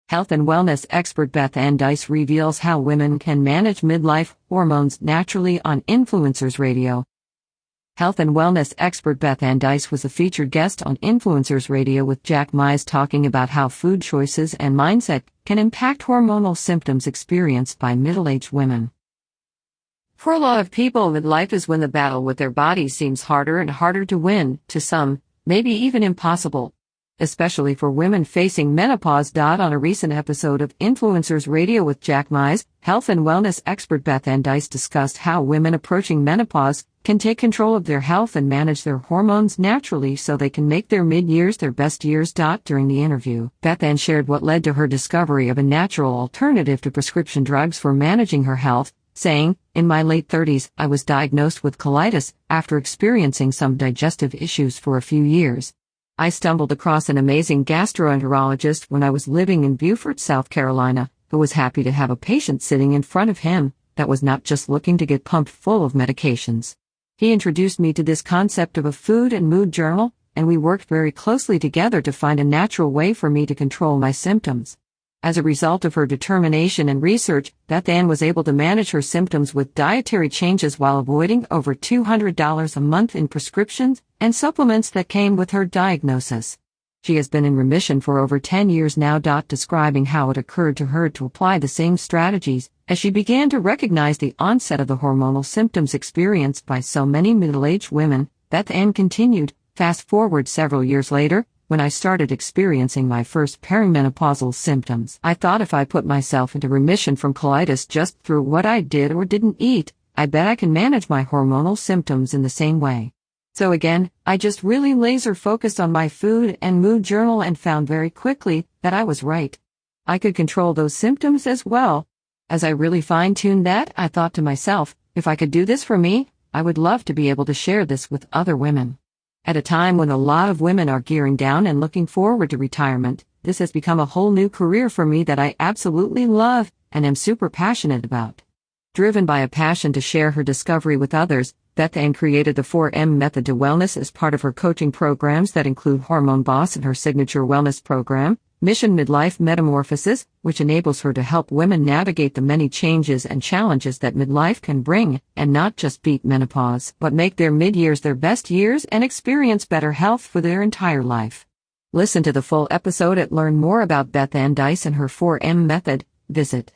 Health and wellness expert Beth Dice reveals how women can manage midlife hormones naturally on Influencers Radio. Health and wellness expert Beth Dice was a featured guest on Influencers Radio with Jack Mize talking about how food choices and mindset can impact hormonal symptoms experienced by middle-aged women. For a lot of people, midlife is when the battle with their bodies seems harder and harder to win, to some, maybe even impossible. Especially for women facing menopause. On a recent episode of Influencers Radio with Jack Mize, health and wellness expert Beth Dice discussed how women approaching menopause can take control of their health and manage their hormones naturally so they can make their mid-years their best years. During the interview, Beth shared what led to her discovery of a natural alternative to prescription drugs for managing her health, saying, "In my late 30s, I was diagnosed with colitis after experiencing some digestive issues for a few years. I stumbled across an amazing gastroenterologist when I was living in Beaufort, South Carolina, who was happy to have a patient sitting in front of him that was not just looking to get pumped full of medications. He introduced me to this concept of a food and mood journal, and we worked very closely together to find a natural way for me to control my symptoms." As a result of her determination and research, Beth was able to manage her symptoms with dietary changes while avoiding over $200 a month in prescriptions and supplements that came with her diagnosis. She has been in remission for over 10 years now. Describing how it occurred to her to apply the same strategies as she began to recognize the onset of the hormonal symptoms experienced by so many middle-aged women, Beth continued, "Fast forward several years later, when I started experiencing my first perimenopausal symptoms, I thought if I put myself into remission from colitis just through what I did or didn't eat, I bet I can manage my hormonal symptoms in the same way. So again, I just really laser focused on my food and mood journal and found very quickly that I was right. I could control those symptoms as well. As I really fine-tuned that, I thought to myself, if I could do this for me, I would love to be able to share this with other women. At a time when a lot of women are gearing down and looking forward to retirement, this has become a whole new career for me that I absolutely love and am super passionate about." Driven by a passion to share her discovery with others, Beth created the 4M method to wellness as part of her coaching programs that include Hormone Boss and her signature wellness program, Mission Midlife Metamorphosis, which enables her to help women navigate the many changes and challenges that midlife can bring, and not just beat menopause, but make their mid-years their best years and experience better health for their entire life. Listen to the full episode and learn more about Beth Dice and her 4M method. Visit